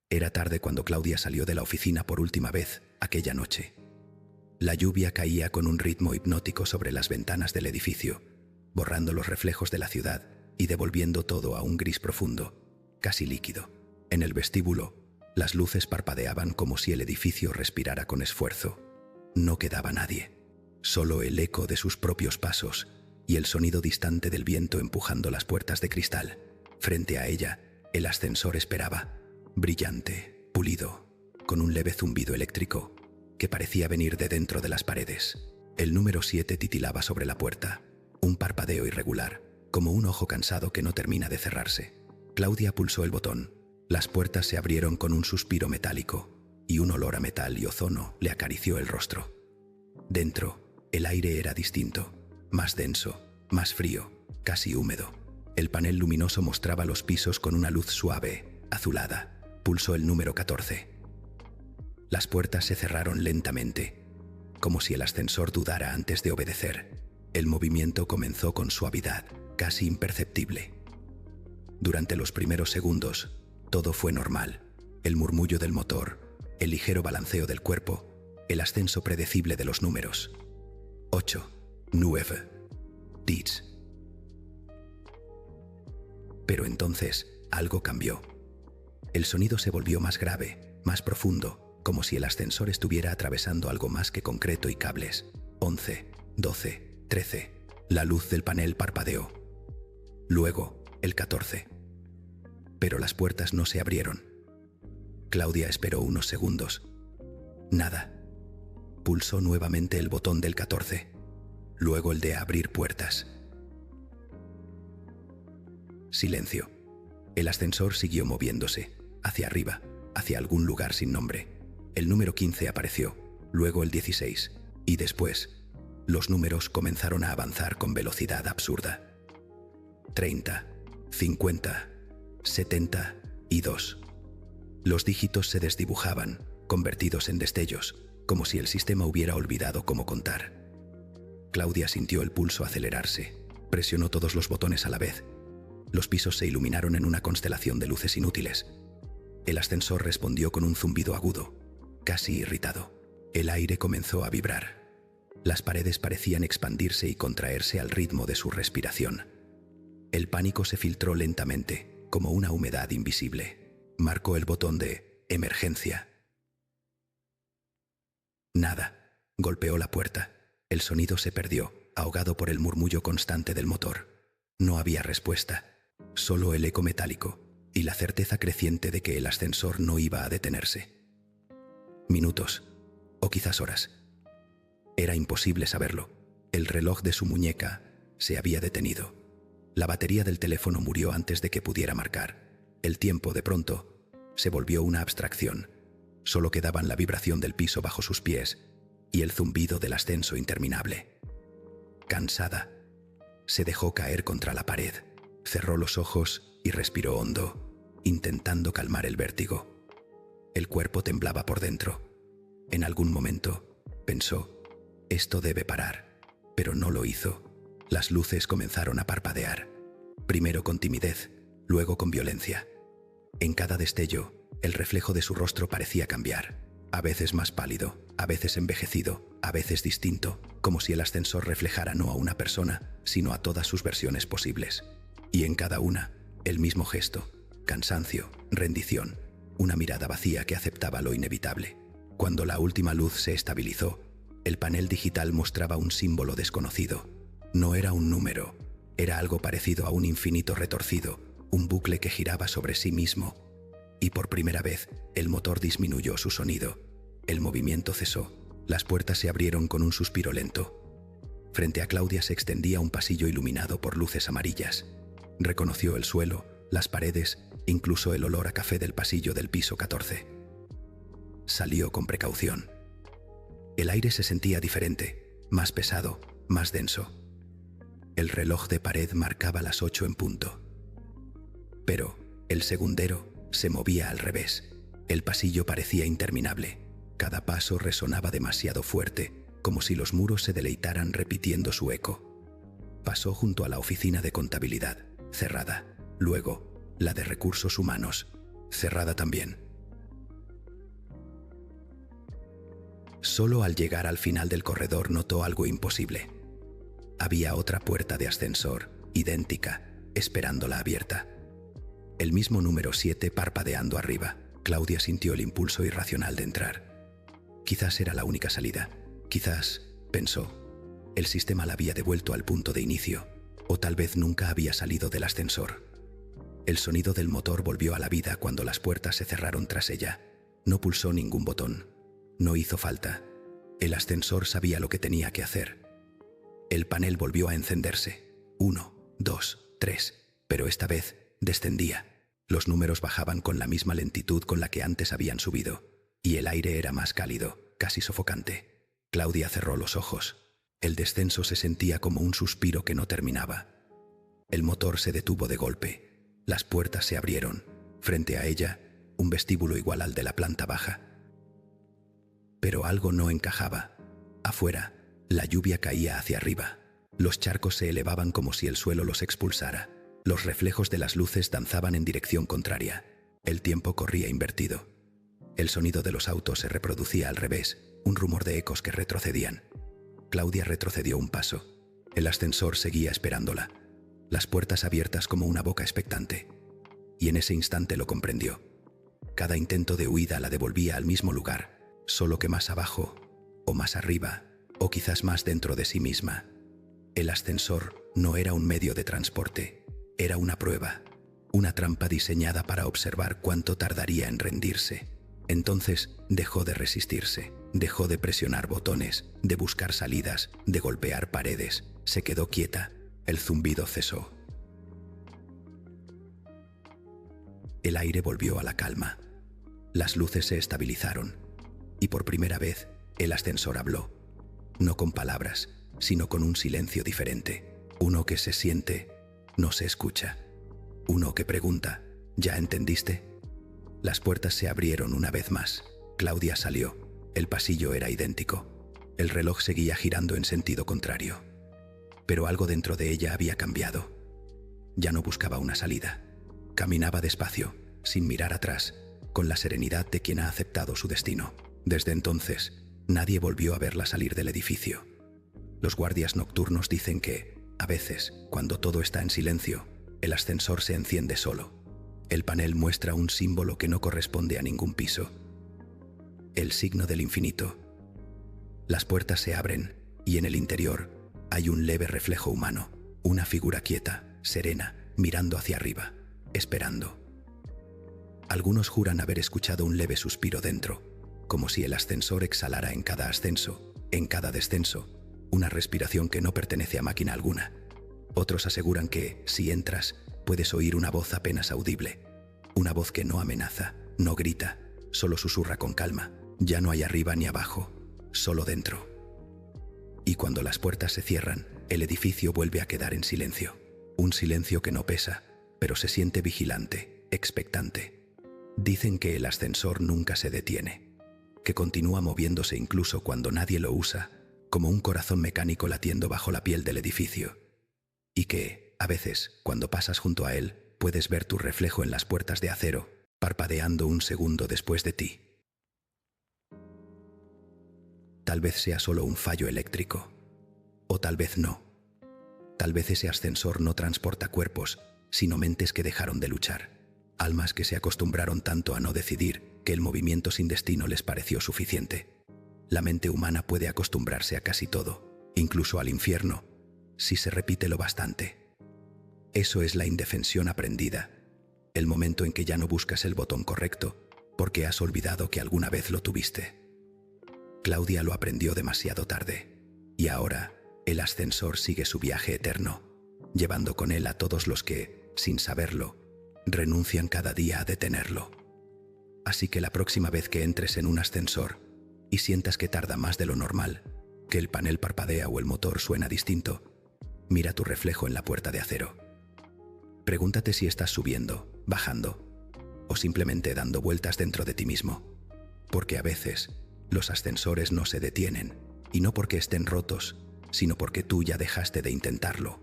Era tarde cuando Claudia salió de la oficina por última vez aquella noche. La lluvia caía con un ritmo hipnótico sobre las ventanas del edificio, borrando los reflejos de la ciudad y devolviendo todo a un gris profundo, casi líquido. En el vestíbulo, las luces parpadeaban como si el edificio respirara con esfuerzo. No quedaba nadie, solo el eco de sus propios pasos y el sonido distante del viento empujando las puertas de cristal. Frente a ella, el ascensor esperaba, brillante, pulido, con un leve zumbido eléctrico que parecía venir de dentro de las paredes. El número 7 titilaba sobre la puerta, un parpadeo irregular, como un ojo cansado que no termina de cerrarse. Claudia pulsó el botón. Las puertas se abrieron con un suspiro metálico y un olor a metal y ozono le acarició el rostro. Dentro, el aire era distinto, más denso, más frío, casi húmedo. El panel luminoso mostraba los pisos con una luz suave, azulada. Pulsó el número 14. Las puertas se cerraron lentamente, como si el ascensor dudara antes de obedecer. El movimiento comenzó con suavidad, casi imperceptible. Durante los primeros segundos, todo fue normal. El murmullo del motor, el ligero balanceo del cuerpo, el ascenso predecible de los números. 8, 9, 10. Pero entonces, algo cambió. El sonido se volvió más grave, más profundo, como si el ascensor estuviera atravesando algo más que concreto y cables. 11, 12, 13. La luz del panel parpadeó. Luego, el 14. Pero las puertas no se abrieron. Claudia esperó unos segundos. Nada. Pulsó nuevamente el botón del 14. Luego el de abrir puertas. Silencio. El ascensor siguió moviéndose, hacia arriba, hacia algún lugar sin nombre. El número 15 apareció, luego el 16, y después, los números comenzaron a avanzar con velocidad absurda. 30, 50, 72. Los dígitos se desdibujaban, convertidos en destellos, como si el sistema hubiera olvidado cómo contar. Claudia sintió el pulso acelerarse, presionó todos los botones a la vez. Los pisos se iluminaron en una constelación de luces inútiles. El ascensor respondió con un zumbido agudo, casi irritado. El aire comenzó a vibrar. Las paredes parecían expandirse y contraerse al ritmo de su respiración. El pánico se filtró lentamente, como una humedad invisible. Marcó el botón de emergencia. Nada. Golpeó la puerta. El sonido se perdió, ahogado por el murmullo constante del motor. No había respuesta, solo el eco metálico y la certeza creciente de que el ascensor no iba a detenerse. Minutos, o quizás horas. Era imposible saberlo. El reloj de su muñeca se había detenido. La batería del teléfono murió antes de que pudiera marcar. El tiempo, de pronto, se volvió una abstracción. Solo quedaban la vibración del piso bajo sus pies y el zumbido del ascenso interminable. Cansada, se dejó caer contra la pared, cerró los ojos y respiró hondo, intentando calmar el vértigo. El cuerpo temblaba por dentro. En algún momento, pensó, esto debe parar, pero no lo hizo. Las luces comenzaron a parpadear, primero con timidez, luego con violencia. En cada destello, el reflejo de su rostro parecía cambiar, a veces más pálido, a veces envejecido, a veces distinto, como si el ascensor reflejara no a una persona, sino a todas sus versiones posibles. Y en cada una, el mismo gesto, cansancio, rendición, una mirada vacía que aceptaba lo inevitable. Cuando la última luz se estabilizó, el panel digital mostraba un símbolo desconocido. No era un número, era algo parecido a un infinito retorcido, un bucle que giraba sobre sí mismo. Y por primera vez, el motor disminuyó su sonido. El movimiento cesó. Las puertas se abrieron con un suspiro lento. Frente a Claudia se extendía un pasillo iluminado por luces amarillas. Reconoció el suelo, las paredes, incluso el olor a café del pasillo del piso 14. Salió con precaución. El aire se sentía diferente, más pesado, más denso. El reloj de pared marcaba las 8 en punto. Pero el segundero se movía al revés. El pasillo parecía interminable. Cada paso resonaba demasiado fuerte, como si los muros se deleitaran repitiendo su eco. Pasó junto a la oficina de contabilidad, cerrada. Luego, la de recursos humanos, cerrada también. Solo al llegar al final del corredor notó algo imposible. Había otra puerta de ascensor, idéntica, esperándola abierta. El mismo número 7 parpadeando arriba. Claudia sintió el impulso irracional de entrar. Quizás era la única salida. Quizás, pensó, el sistema la había devuelto al punto de inicio, o tal vez nunca había salido del ascensor. El sonido del motor volvió a la vida cuando las puertas se cerraron tras ella. No pulsó ningún botón. No hizo falta. El ascensor sabía lo que tenía que hacer. El panel volvió a encenderse. 1, 2, 3. Pero esta vez descendía. Los números bajaban con la misma lentitud con la que antes habían subido, y el aire era más cálido, casi sofocante. Claudia cerró los ojos. El descenso se sentía como un suspiro que no terminaba. El motor se detuvo de golpe. Las puertas se abrieron. Frente a ella, un vestíbulo igual al de la planta baja. Pero algo no encajaba. Afuera, la lluvia caía hacia arriba. Los charcos se elevaban como si el suelo los expulsara. Los reflejos de las luces danzaban en dirección contraria. El tiempo corría invertido. El sonido de los autos se reproducía al revés, un rumor de ecos que retrocedían. Claudia retrocedió un paso. El ascensor seguía esperándola, las puertas abiertas como una boca expectante. Y en ese instante lo comprendió. Cada intento de huida la devolvía al mismo lugar, solo que más abajo, o más arriba, o quizás más dentro de sí misma. El ascensor no era un medio de transporte. Era una prueba, una trampa diseñada para observar cuánto tardaría en rendirse. Entonces dejó de resistirse, dejó de presionar botones, de buscar salidas, de golpear paredes. Se quedó quieta. El zumbido cesó. El aire volvió a la calma. Las luces se estabilizaron. Y por primera vez, el ascensor habló. No con palabras, sino con un silencio diferente. Uno que se siente, no se escucha. Uno que pregunta, ¿ya entendiste? Las puertas se abrieron una vez más. Claudia salió. El pasillo era idéntico. El reloj seguía girando en sentido contrario. Pero algo dentro de ella había cambiado. Ya no buscaba una salida. Caminaba despacio, sin mirar atrás, con la serenidad de quien ha aceptado su destino. Desde entonces, nadie volvió a verla salir del edificio. Los guardias nocturnos dicen que, a veces, cuando todo está en silencio, el ascensor se enciende solo. El panel muestra un símbolo que no corresponde a ningún piso. El signo del infinito. Las puertas se abren y en el interior hay un leve reflejo humano, una figura quieta, serena, mirando hacia arriba, esperando. Algunos juran haber escuchado un leve suspiro dentro, como si el ascensor exhalara en cada ascenso, en cada descenso, una respiración que no pertenece a máquina alguna. Otros aseguran que, si entras, puedes oír una voz apenas audible, una voz que no amenaza, no grita, solo susurra con calma. Ya no hay arriba ni abajo, solo dentro. Y cuando las puertas se cierran, el edificio vuelve a quedar en silencio. Un silencio que no pesa, pero se siente vigilante, expectante. Dicen que el ascensor nunca se detiene, que continúa moviéndose incluso cuando nadie lo usa, como un corazón mecánico latiendo bajo la piel del edificio. Y que, a veces, cuando pasas junto a él, puedes ver tu reflejo en las puertas de acero, parpadeando un segundo después de ti. Tal vez sea solo un fallo eléctrico, o tal vez no. Tal vez ese ascensor no transporta cuerpos, sino mentes que dejaron de luchar, almas que se acostumbraron tanto a no decidir que el movimiento sin destino les pareció suficiente. La mente humana puede acostumbrarse a casi todo, incluso al infierno, si se repite lo bastante. Eso es la indefensión aprendida, el momento en que ya no buscas el botón correcto porque has olvidado que alguna vez lo tuviste. Claudia lo aprendió demasiado tarde, y ahora el ascensor sigue su viaje eterno, llevando con él a todos los que, sin saberlo, renuncian cada día a detenerlo. Así que la próxima vez que entres en un ascensor y sientas que tarda más de lo normal, que el panel parpadea o el motor suena distinto, mira tu reflejo en la puerta de acero. Pregúntate si estás subiendo, bajando, o simplemente dando vueltas dentro de ti mismo, porque a veces los ascensores no se detienen, y no porque estén rotos, sino porque tú ya dejaste de intentarlo.